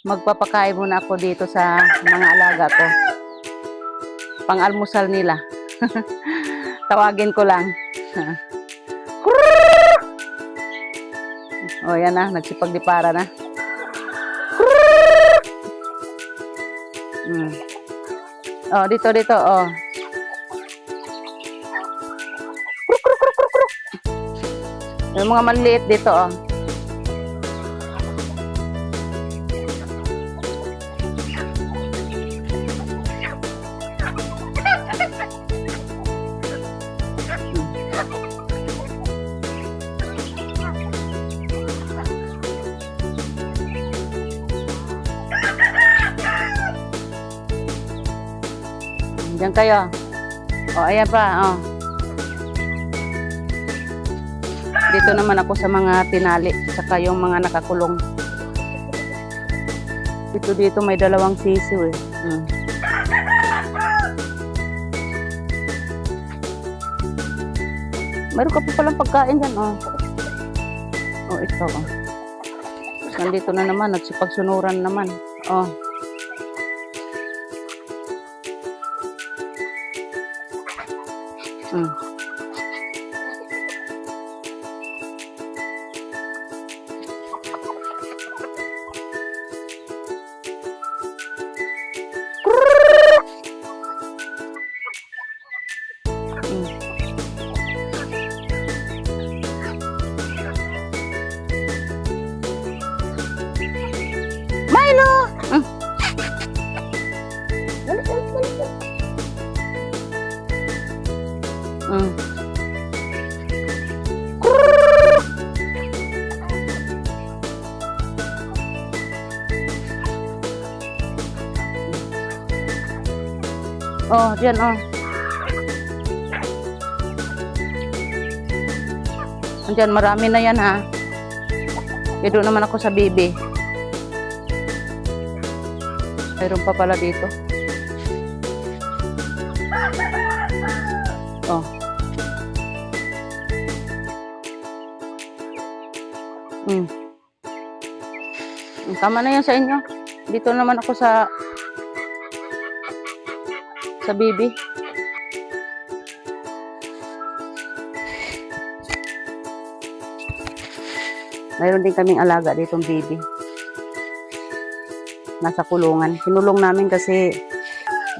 Magpapakain muna ako dito sa mga alaga ko. Pang-almusal nila. Tawagin ko lang. O, yan na. Nagsipagdipara na. Oh, dito. Oh. Yung mga maliit dito, oh. Diyan kayo. O, ayan pa. O. Dito naman ako sa mga tinali. Saka yung mga nakakulong. Dito may dalawang sisiw eh. Meron ka pa palang pagkain dyan. O, ito. O. Nandito na naman. Nagsipagsunuran naman. O. Milo! Oh, diyan, oh. Andiyan, marami na yan, ha. Kaya doon naman ako sa bibi. Mayroon pa pala dito. Oh. Tama na yan sa inyo. Dito naman ako sa bibi. Mayroon din kaming alaga ditong bibi. Nasa kulungan. Kinulong namin kasi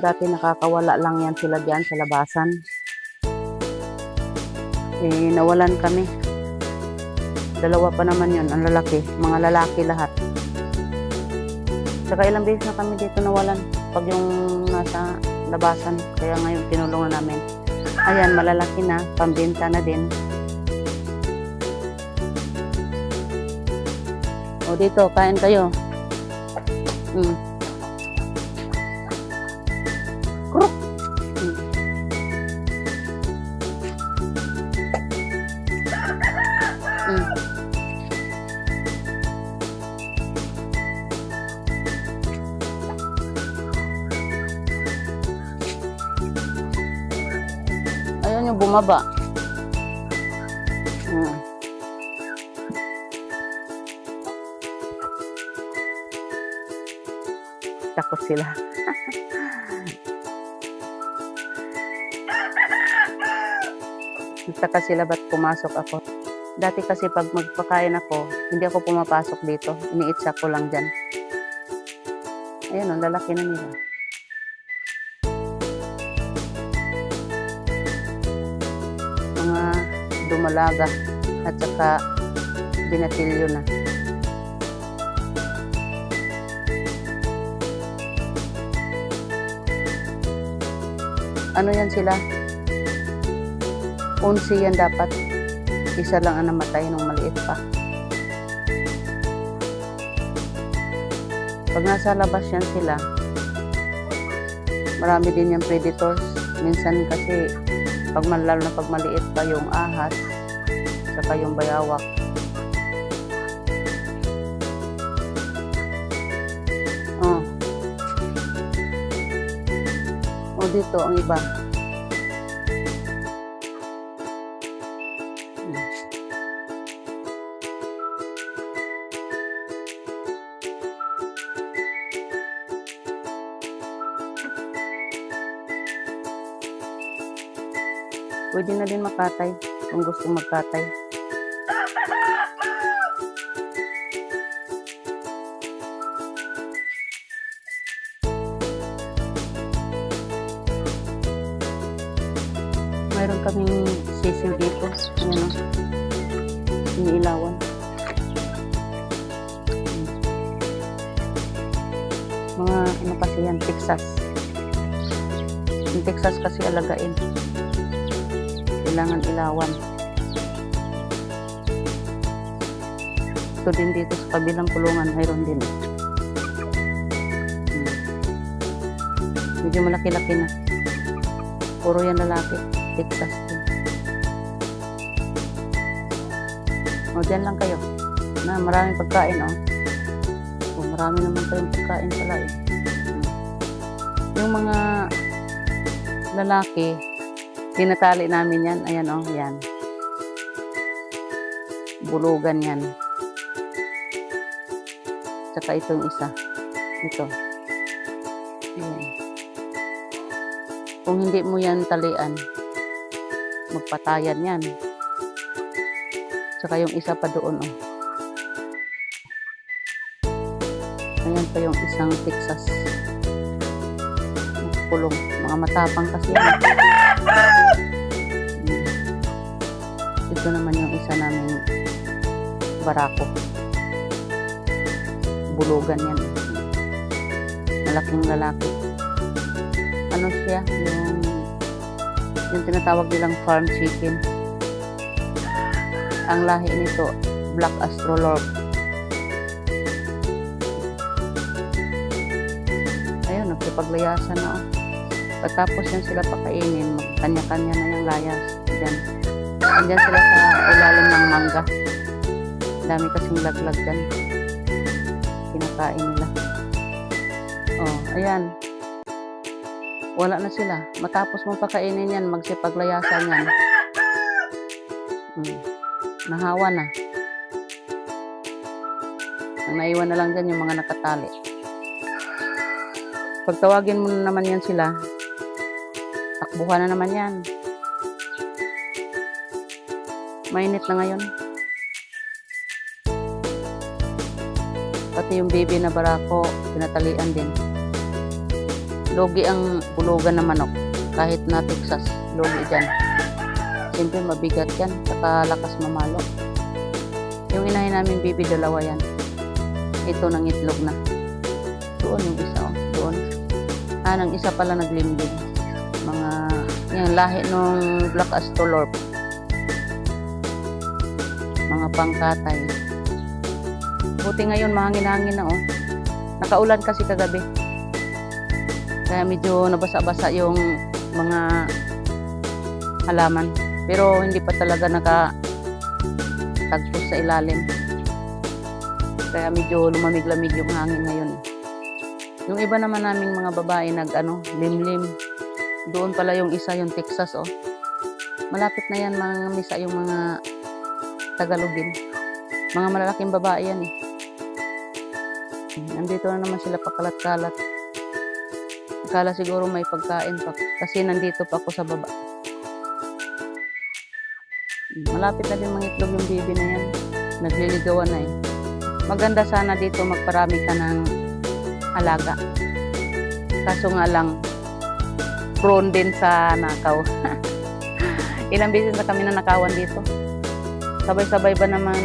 dati nakakawala lang yan sila diyan sa labasan. Eh, nawalan kami. Dalawa pa naman yun, ang lalaki. Mga lalaki lahat. Saka ilang beses na kami dito nawalan. Pag yung nasa labasan. Kaya ngayon kinulong na namin. Ayan, malalaki na. Pambenta na din. O dito, kain kayo. Kruk! Ayun yung bumaba. Takot sila. Nagtaka sila ba't pumasok ako. Dati kasi pag magpakain ako, hindi ako pumapasok dito. Iniitsa ko lang dyan. Ayan, ang lalaki na nila. Mga dumalaga at saka binatilyo na. Ano yan sila? 11 yan dapat. Isa lang ang namatay nung maliit pa. Pag nasa labas yan sila, marami din yung predators. Minsan kasi, lalo na pag maliit pa yung ahas, saka yung bayawak. Dito ang iba. Pwede na din makatay kung gusto magkatay. Mayroon kaming sisiw dito. Ayan o. Iniilawan. Mga ano kasi yan, Texas. Yung Texas kasi alagain. Kailangan ilawan. Ito din dito sa kabilang kulungan, mayroon din. Medyo malaki-laki na. Puro yan lalaki. Texas din. O, dyan lang kayo. Na, maraming pagkain, o. O, marami naman kayong pagkain pala, eh. Yung mga lalaki, tinatali namin yan. Ayan, o, yan. Bulugan yan. Tsaka itong isa. Ito. Ayan. Kung hindi mo yan talian, magpatayan yan. Tsaka yung isa pa doon, oh. Ayan pa yung isang Texas. Pulong. Mga matapang kasi yan. Ito naman yung isa naming barako. Bulugan yan. Malaking lalaki. Ano siya? Yung tinatawag nilang farm chicken. Ang lahi nito, Black Astrolorp. Ayun, nagkipaglayasan na, oh. Pagkatapos yan sila pakainin, kanya-kanya na yung layas. Diyan. Andyan sila sa ilalim ng mangga. Dami kasing laglag dyan. Kinakain nila. Oh, ayan. Wala na sila. Matapos mong pakainin yan, magsipaglayasan yan. Nahawa na. Ang naiwan na lang dyan yung mga nakatali. Pagtawagin mo na naman yan sila, takbuhan na naman yan. Mainit na ngayon. Pati yung baby na barako, pinatalian din. Logi ang bulugan na manok. Kahit na Texas, logi dyan. Siyempre mabigat yan, saka lakas mamalo. Yung inahin namin baby, dalawa yan. Ito nang itlog na. Doon yung isa, oh. Doon. Nang isa pala naglimlim. Mga, yung lahi nung Black Astrolorp. Mga pangkatay. Buti ngayon, mahangin-hangin na, oh. Nakaulan kasi kagabi. Kaya medyo nabasa-basa yung mga halaman. Pero hindi pa talaga nakatagpos sa ilalim. Kaya medyo lumamig-lamig yung hangin ngayon. Yung iba naman naming mga babae limlim. Doon pala yung isa, yung Texas, oh. Malapit na yan, mga misa yung mga Tagalogin. Mga malalaking babae yan, eh. Nandito na naman sila pakalat-kalat. Akala siguro may pagkain pa. Kasi nandito pa ako sa baba. Malapit na din mga itlog yung baby na yan. Nagliligawan na, eh. Maganda sana dito magparami ka ng alaga. Kaso nga lang, prone din sa nakaw. Ilang beses na kami nanakawan dito. Sabay-sabay ba naman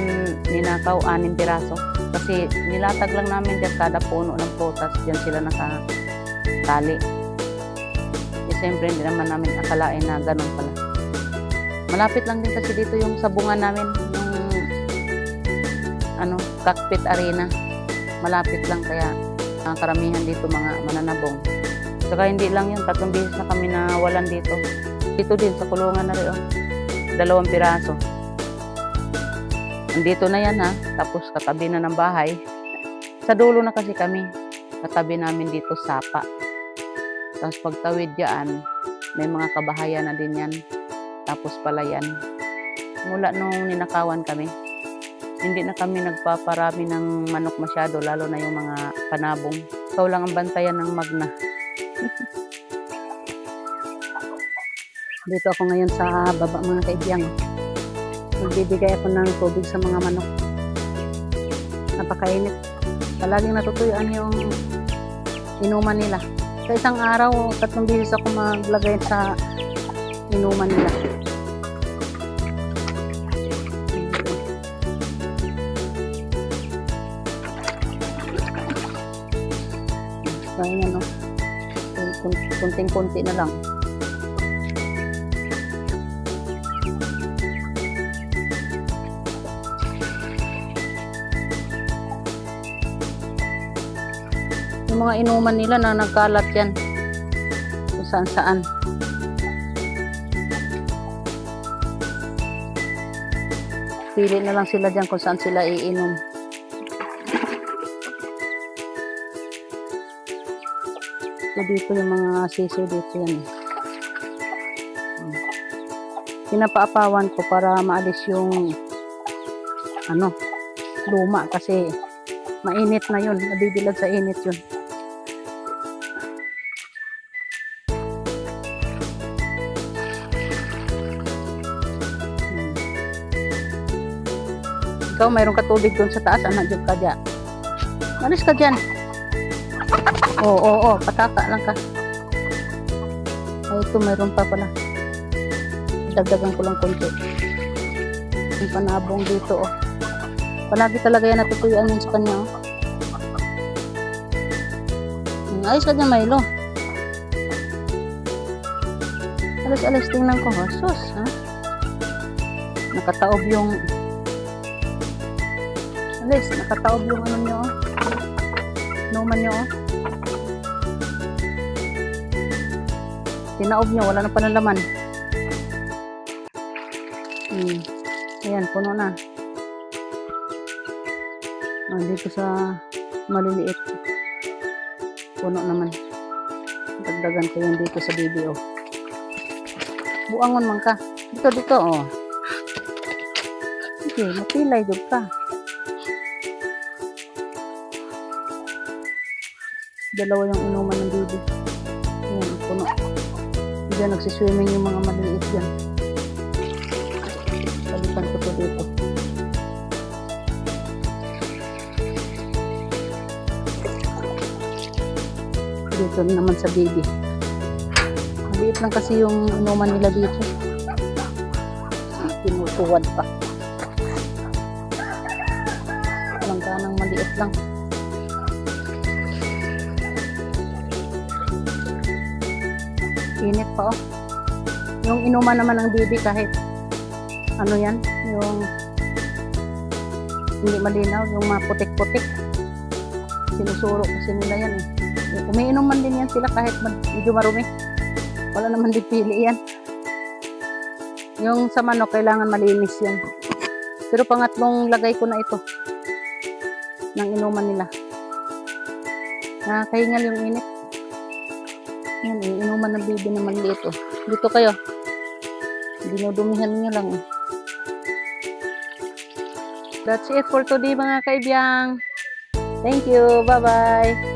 ninakaw 6 piraso? Kasi nilatag lang namin dyan kada puno ng prutas. Diyan sila nakatali. Eh, siyempre, hindi naman namin akalain na ganun pala. Malapit lang din kasi dito yung sabungan namin. Yung cockpit arena. Malapit lang kaya karamihan dito mga mananabong. Saka hindi lang yun. 3 beses na kami nawalan dito. Dito din sa kulungan na rin. 2 piraso. Andito na yan, ha. Tapos katabi na ng bahay. Sa dulo na kasi kami. Katabi namin dito sapa. Tapos pagtawid dyan, may mga kabahayan na din yan. Tapos palayan. Mula nung ninakawan kami, hindi na kami nagpaparami ng manok masyado, lalo na yung mga panabong. Ikaw lang ang bantayan ng magna. Dito ako ngayon sa baba mga kaibigan. Magbibigay ako ng tubig sa mga manok. Napakainit. Palaging natutuyuan yung inuman nila. Sa isang araw, 3 beses ako maglagay sa inuman nila. Kaya nga, no? Kunting-kunti na lang. Yung mga inuman nila na nagkalat yan kung saan saan. Pili na lang sila dyan kung saan sila iinom. So dito yung mga sisiw dito yan. Pinapaapawan ko para maalis yung luma kasi mainit na yun, nabibilad sa init yun. Ikaw, mayroon ka tubig doon sa taas, anak, dyan ka dyan. Malis ka dyan. Oo, pataka lang ka. Ay, ito, mayroon pa pala. Dagdagan ko lang konti. Yung panabong dito, oh. Palagi talaga yan natutuyuan yun sa kanya, oh. Ayos ka dyan, Milo. Alis-alis, tingnan ko, oh. Sus, ha? Nakataob yung nakataob yung ano nyo, oh. Inuman nyo, oh. Tinaob nyo, wala na panalaman. Ayan, puno na. Dito sa maliliit, puno naman. Dagdagan ko yan dito sa video. Buangon man ka. Dito, oh. Okay, mapilay doon ka. Dalawa yung inuman ng bibi. Ayan, puno. Diyan nagsiswimming yung mga maliliit dyan. Palitan ko to dito. Dito naman sa baby. Maliit lang kasi yung inuman nila dito. Tinutuwad pa. Langganang maliit lang. Init pa, oh. Yung inuman naman ng baby kahit ano yan, yung hindi malinaw, yung maputik-putik. Sinusuro kasi nila yan, eh. Umiinom man din yan sila kahit medyo marumi. Wala naman din pili yan. Yung sa manok, kailangan malinis yan. Pero pangatlong lagay ko na ito ng inuman nila. Nakakahingal yung init. Yan, inuman ng bibi na maliit, oh. Dito kayo. Dinudumihan nyo lang, oh. That's it for today mga kaibiyang. Thank you. Bye-bye.